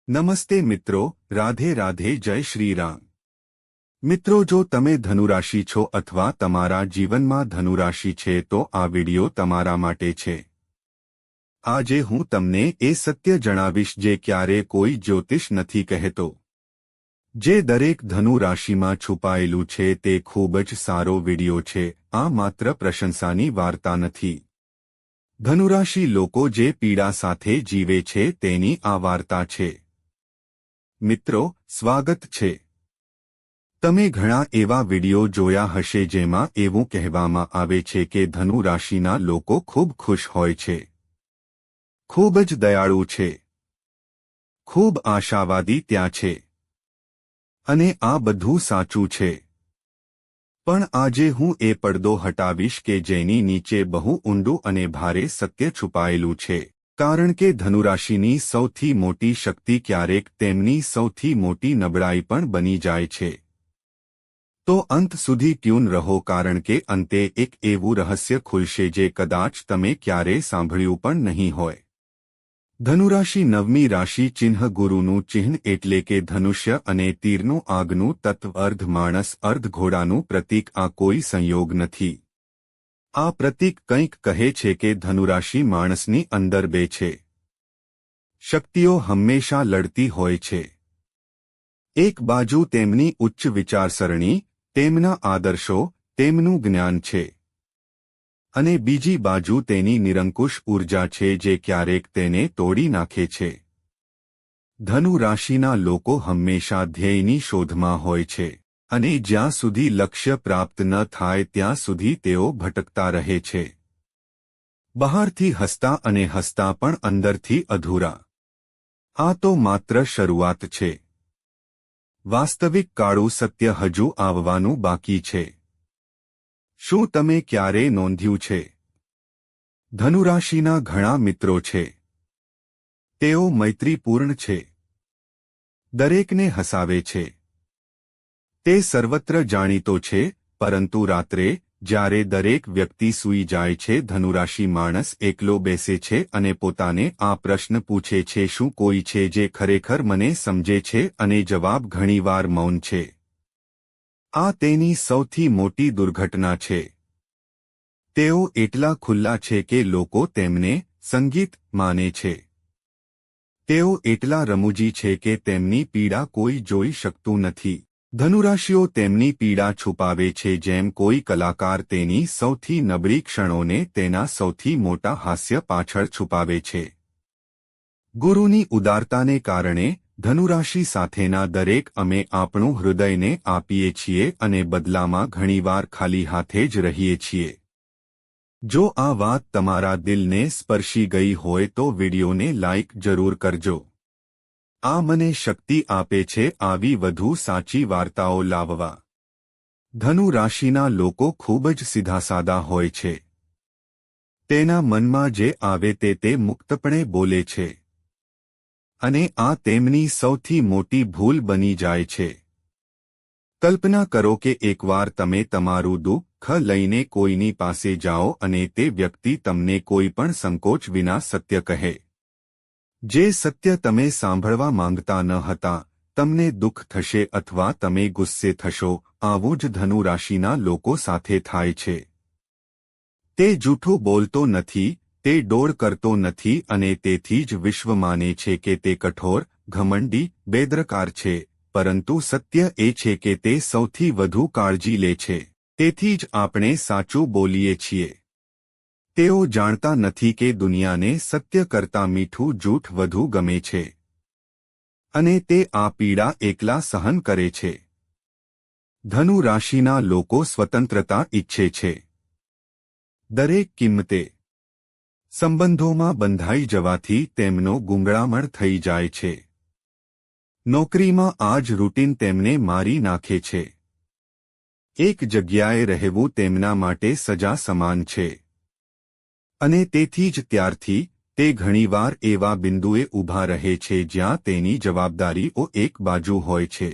નમસ્તે મિત્રો, રાધે રાધે, જય શ્રી રામ। મિત્રો, જો તમે ધનુરાશિ છો અથવા તમારા જીવનમાં ધનુરાશિ છે તો આ વિડિયો તમારા માટે છે। આજે હું તમને એ સત્ય જણાવીશ જે ક્યારે કોઈ જ્યોતિષ નથી કહેતો, જે દરેક ધનુ રાશિમાં છુપાયેલું છે। તે ખૂબ જ સારો વિડિયો છે। આ માત્ર પ્રશંસાની વાર્તા નથી। ધનુરાશિ લોકો જે પીડા સાથે જીવે છે તેની આ વાર્તા છે। મિત્રો, સ્વાગત છે। તમે ઘણા એવા વિડિયો જોયા હશે જેમાં એવું કહેવામાં આવે છે કે ધનુ રાશિના લોકો ખૂબ ખુશ હોય છે, ખૂબ જ દયાળુ છે, ખૂબ આશાવાદી ત્યાં છે, અને આ બધું સાચું છે। પણ આજે હું એ પડદો હટાવીશ કે જેની નીચે બહુ ઊંડું અને ભારે સત્ય છુપાયેલું છે। કારણ કે ધનુરાશિની સૌથી મોટી શક્તિ ક્યારેક તેમની સૌથી મોટી નબળાઈ પણ બની જાય છે। તો અંત સુધી ટ્યુન રહો, કારણ કે અંતે એક એવું રહસ્ય ખુલશે જે કદાચ તમે ક્યારેય સાંભળ્યું પણ નહીં હોય। ધનુરાશિ નવમી રાશિ ચિહ્ન ગુરુનું ચિહ્ન એટલે કે ધનુષ્ય અને તીરનું આગનું તત્વ, અર્ધ માણસ અર્ધ ઘોડાનું પ્રતીક। આ કોઈ સંયોગ નથી। આ પ્રતીક કંઈક કહે છે કે ધનુરાશિ માણસની અંદર બે છે। શક્તિઓ હંમેશા લડતી હોય છે। એક બાજુ તેમની ઉચ્ચ વિચારસરણી, તેમના આદર્શો, તેમનું જ્ઞાન છે, અને બીજી બાજુ તેની નિરંકુશ ઊર્જા છે જે ક્યારેક તેને તોડી નાખે છે। ધનુ રાશિના લોકો હંમેશા ધ્યેયની શોધમાં હોય છે, અને જ્યાં સુધી લક્ષ્ય પ્રાપ્ત ન થાય ત્યાં સુધી તેઓ ભટકતા રહે છે। બહારથી હસતા અને હસતા પણ અંદરથી અધૂરા। આ તો માત્ર શરૂઆત છે। વાસ્તવિક કાળું સત્ય હજુ આવવાનું બાકી છે। શું તમે ક્યારે નોંધ્યું છે? ધનુરાશિના ઘણા મિત્રો છે। તેઓ મૈત્રીપૂર્ણ છે, દરેકને હસાવે છે, તે સર્વત્ર જાણીતો છે। પરંતુ રાત્રે જ્યારે દરેક વ્યક્તિ સૂઈ જાય છે, ધનુરાશિ માણસ એકલો બેસે છે અને પોતાને આ પ્રશ્ન પૂછે છે, શું કોઈ છે જે ખરેખર મને સમજે છે? અને જવાબ ઘણીવાર મૌન છે। આ તેની સૌથી મોટી દુર્ઘટના છે। તેઓ એટલા ખુલ્લા છે કે લોકો તેમને સંગીત માને છે। તેઓ એટલા રમૂજી છે કે તેમની પીડા કોઈ જોઈ શકતું નથી। ધનુરાશિઓ તેમની પીડા છુપાવે છે જેમ કોઈ કલાકાર તેની સૌથી નબળી ક્ષણોને તેના સૌથી મોટા હાસ્ય પાછળ છુપાવે છે। ગુરુની ઉદારતાને કારણે ધનુરાશિ સાથેના દરેક અમે આપણું હૃદયને આપીએ છીએ અને બદલામાં ઘણીવાર ખાલી હાથે જ રહીએ છીએ। જો આ વાત તમારા દિલને સ્પર્શી ગઈ હોય તો વિડિયોને લાઇક જરૂર કરજો। આ મને શક્તિ આપે છે આવી વધુ સાચી વાર્તાઓ લાવવા। ધનુ રાશિના લોકો ખૂબ જ સીધાસાદા હોય છે। તેના મનમાં જે આવે તે મુક્તપણે બોલે છે, અને આ તેમની સૌથી મોટી ભૂલ બની જાય છે। કલ્પના કરો કે એકવાર તમે તમારું દુઃખ લઈને કોઈની પાસે જાઓ અને તે વ્યક્તિ તમને કોઈ પણ સંકોચ વિના સત્ય કહે। જે સત્ય તમે સાંભળવા માંગતા ન હતા। તમને દુઃખ થશે અથવા તમે ગુસ્સે થશો। આવું જ ધનુ રાશિના લોકો સાથે થાય છે। તે જૂઠું બોલતો નથી, તે ડોળ કરતો નથી, અને તેથી જ વિશ્વ માને છે કે તે કઠોર, ઘમંડી, બેદરકાર છે। પરંતુ સત્ય એ છે કે તે સૌથી વધુ કાળજી લે છે। તેથી જ આપણે સાચું બોલીએ છીએ। તેઓ જાણતા નથી કે દુનિયાને સત્ય કરતાં મીઠું જૂઠ વધુ ગમે છે, અને તે આ પીડા એકલા સહન કરે છે। ધનુ રાશિના લોકો સ્વતંત્રતા ઈચ્છે છે। દરેક કિંમતે સંબંધોમાં બંધાઈ જવાથી તેમનો ગૂંગળામણ થઈ જાય છે। નોકરીમાં આ જ રૂટીન તેમને મારી નાખે છે। એક જગ્યાએ રહેવું તેમના માટે સજા સમાન છે। અને તેથી જ ત્યારથી તે ઘણીવાર એવા બિંદુએ ઊભા રહે છે જ્યાં તેની જવાબદારીઓ એક બાજુ હોય છે,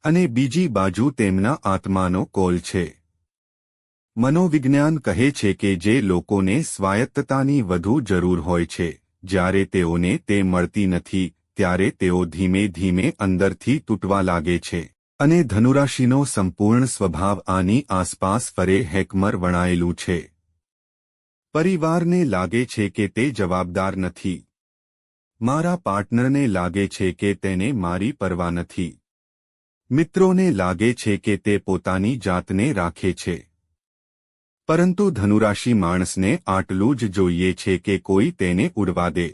અને બીજી બાજુ તેમના આત્માનો કોલ છે। મનોવિજ્ઞાન કહે છે કે જે લોકોને સ્વાયત્તતાની વધુ જરૂર હોય છે, જ્યારે તેઓને તે મળતી નથી ત્યારે તેઓ ધીમે ધીમે અંદરથી તૂટવા લાગે છે અને ધનુરાશિનો સંપૂર્ણ સ્વભાવ આની આસપાસ ફરે હેકમર વણાયેલું છે. પરિવારને લાગે છે કે તે જવાબદાર નથી. મારા પાર્ટનરને લાગે છે કે તેને મારી પરવા નથી. મિત્રોને લાગે છે કે તે પોતાની જાતને રાખે છે. પરંતુ ધનુરાશિ માણસને આટલું જ જોઈએ છે કે કોઈ તેને ઉડવા દે,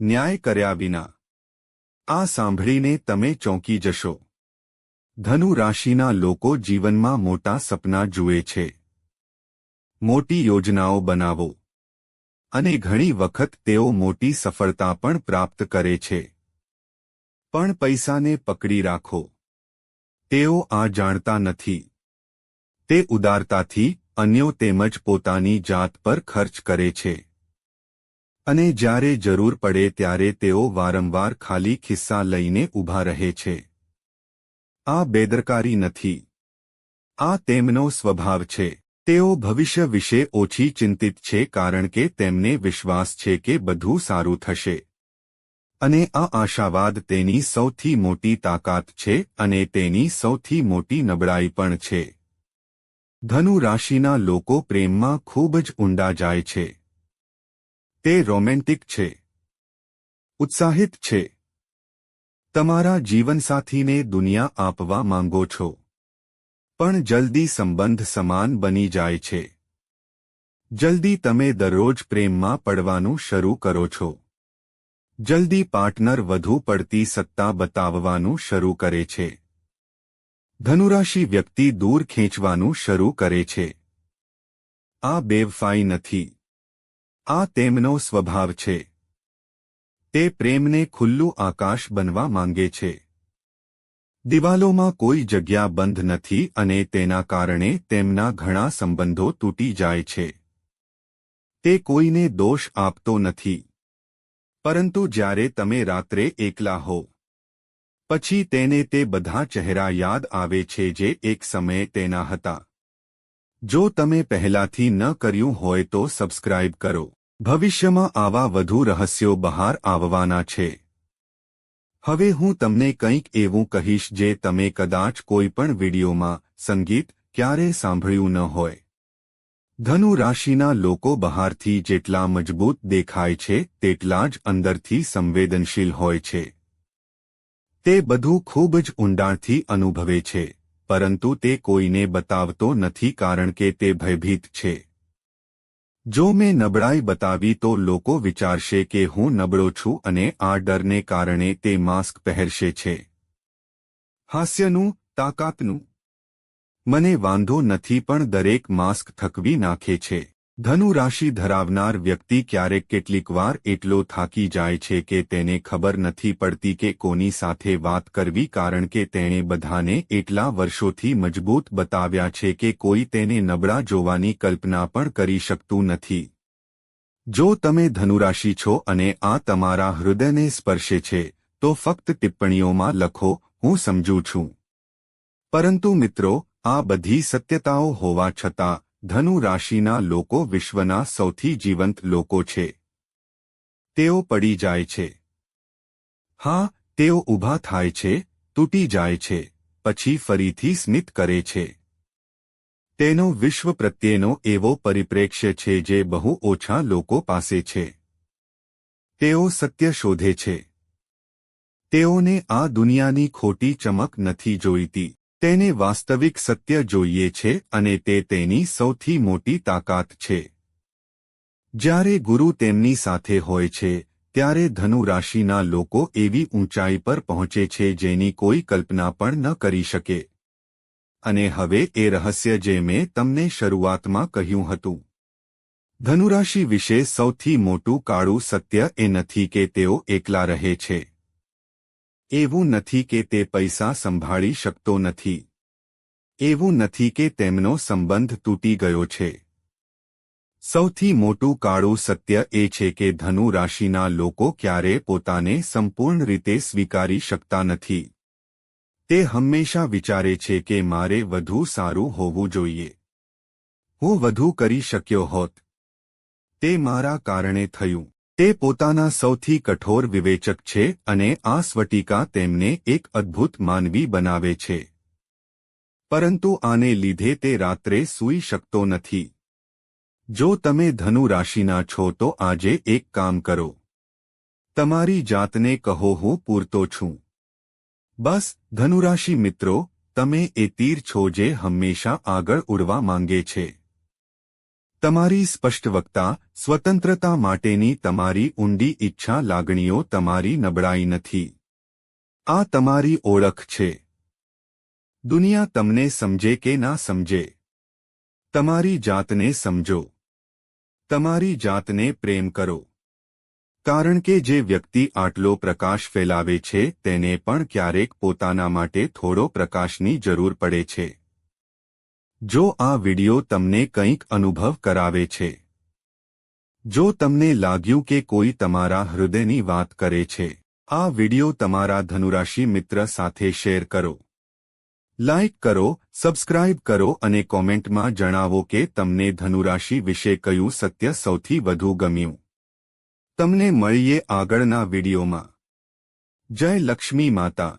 ન્યાય કર્યા વિના. આ સાંભળીને તમે ચોંકી જશો. ધનુ રાશિના લોકો જીવનમાં મોટા સપના જુએ છે, મોટી યોજનાઓ બનાવો, અને ઘણી વખત તેઓ મોટી સફળતા પણ પ્રાપ્ત કરે છે. પણ પૈસાને પકડી રાખો. તેઓ આ જાણતા નથી. તે ઉદારતાથી અન્યો તેમજ પોતાની જાત પર ખર્ચ કરે છે. અને જ્યારે જરૂર પડે ત્યારે તેઓ વારંવાર ખાલી ખિસ્સા લઈને ઊભા રહે છે. આ બેદરકારી નથી. આ તેમનો સ્વભાવ છે. તેઓ ભવિષ્ય વિશે ઓછી ચિંતિત છે કારણ કે તેમને વિશ્વાસ છે કે બધું સારું થશે. અને આ આશાવાદ તેની સૌથી મોટી તાકાત છે અને તેની સૌથી મોટી નબળાઈ પણ છે. ધનુ રાશિના લોકો પ્રેમમાં ખૂબ જ ઊંડા જાય છે. તે રોમેન્ટિક છે, ઉત્સાહિત છે. તમારા જીવનસાથીને દુનિયા આપવા માંગો છો, પણ જલ્દી સંબંધ સમાન બની જાય છે. જલ્દી તમે દરરોજ પ્રેમમાં પડવાનું શરૂ કરો છો. જલ્દી પાર્ટનર વધુ પડતી સત્તા બતાવવાનું શરૂ કરે છે. ધનુરાશિ વ્યક્તિ દૂર ખેંચવાનું શરૂ કરે છે. આ બેવફાઈ નથી. આ તેમનો સ્વભાવ છે. તે પ્રેમને ખુલ્લું આકાશ બનવા માંગે છે. દિવાલોમાં કોઈ જગ્યા બંધ નથી અને તેના કારણે તેમના ઘણા સંબંધો તૂટી જાય છે. તે કોઈને દોષ આપતો નથી. પરંતુ જ્યારે તમે રાત્રે એકલા હો, પછી તેને તે બધા ચહેરા યાદ આવે છે જે એક સમયે તેના હતા. જો તમે પહેલાથી ન કર્યું હોય તો સબસ્ક્રાઇબ કરો. ભવિષ્યમાં આવા વધુ રહસ્યો બહાર આવવાના છે. હવે હું તમને કંઈક એવું કહીશ જે તમે કદાચ કોઈ પણ વિડીયોમાં, સંગીત, ક્યારેય સાંભળ્યું ન હોય. ધનુ રાશિના લોકો બહારથી જેટલા મજબૂત દેખાય છે તેટલા જ અંદરથી સંવેદનશીલ હોય છે. તે બધું ખૂબ જ ઊંડાણથી અનુભવે છે, પરંતુ તે કોઈને બતાવતો નથી કારણ કે તે ભયભીત છે. જો મેં નબળાઈ બતાવી તો લોકો વિચારશે કે હું નબળો છું અને આ ડરને કારણે તે માસ્ક પહેરશે છે. હાસ્યનું, તાકાતનું. મને વાંધો નથી પણ દરેક માસ્ક થકવી નાખે છે. ધનુ રાશિ ધરાવનાર વ્યક્તિ ક્યારેક કેટલીકવાર એટલો થાકી જાય છે કે તેને ખબર નથી પડતી કે કોની સાથે વાત કરવી કારણ કે તેણે બધાને એટલા વર્ષોથી મજબૂત બતાવ્યા છે કે કોઈ તેને નબળા જોવાની કલ્પના પણ કરી શકતું નથી. જો તમે ધનુરાશિ છો અને આ તમારા હૃદયને સ્પર્શે છે, તો ફક્ત ટિપ્પણીઓમાં લખો, હું સમજું છું. પરંતુ મિત્રો, આ બધી સત્યતાઓ હોવા છતાં, ધનુ રાશિના લોકો વિશ્વના સૌથી જીવંત લોકો છે. તેઓ પડી જાય છે. હા, તેઓ ઊભા થાય છે, તૂટી જાય છે, પછી ફરીથી સ્મિત કરે છે. તેનો વિશ્વ પ્રત્યેનો એવો પરિપ્રેક્ષ્ય છે જે બહુ ઓછા લોકો પાસે છે. તેઓ સત્ય શોધે છે. તેઓને આ દુનિયાની ખોટી ચમક નથી જોઈતી. તેને વાસ્તવિક સત્ય જોઈએ છે અને તે તેની સૌથી મોટી તાકાત છે. જ્યારે ગુરુ તેમની સાથે હોય છે, ત્યારે ધનુ રાશિના લોકો એવી ઊંચાઈ પર પહોંચે છે જેની કોઈ કલ્પના પણ ન કરી શકે. અને હવે એ રહસ્ય જે મેં તમને શરૂઆતમાં કહ્યું હતું. ધનુરાશિ વિશે સૌથી મોટું કાળું સત્ય એ નથી કે તેઓ એકલા રહે છે. એવું નથી કે તે પૈસા સંભાળી શકતો નથી. એવું નથી કે તેમનો સંબંધ તૂટી ગયો છે. સૌથી મોટું કાળું સત્ય એ છે કે ધનુ રાશિના લોકો ક્યારેય પોતાને સંપૂર્ણ રીતે સ્વીકારી શકતા નથી. તે હંમેશા વિચારે છે કે મારે વધુ સારું હોવું જોઈએ. હું વધુ કરી શક્યો હોત. તે મારા કારણે થયું. તે પોતાના સૌથી કઠોર વિવેચક છે અને આ સ્ફટિકા તેમને એક અદ્ભુત માનવી બનાવે છે. પરંતુ આને લીધે તે રાત્રે સૂઈ શકતો નથી. જો તમે ધનુ રાશિના છો તો આજે એક કામ કરો. તમારી જાતને કહો હું પૂરતો છું. બસ ધનુરાશિ મિત્રો, તમે એ તીર છો જે હંમેશા આગળ ઉડવા માંગે છે. તમારી સ્પષ્ટવક્તા, સ્વતંત્રતા માટેની તમારી ઊંડી ઈચ્છા લાગણીઓ તમારી નબળાઈ નથી. આ તમારી ઓળખ છે. દુનિયા તમને સમજે કે ના સમજે, તમારી જાતને સમજો. તમારી જાતને પ્રેમ કરો. કારણ કે જે વ્યક્તિ આટલો પ્રકાશ ફેલાવે છે તેને પણ ક્યારેક પોતાના માટે થોડો પ્રકાશની જરૂર પડે છે. જો આ વિડિયો તમને કંઈક અનુભવ કરાવે છે, જો તમને લાગ્યું કે કોઈ તમારા હૃદયની વાત કરે છે, આ વિડિયો તમારા ધનુરાશિ મિત્ર સાથે શેર કરો. લાઇક કરો, સબસ્ક્રાઇબ કરો અને કોમેન્ટમાં જણાવો કે તમને ધનુરાશિ વિશે કયું સત્ય સૌથી વધુ ગમ્યું. તમને મળીએ આગળના વિડિયોમાં. જય લક્ષ્મી માતા.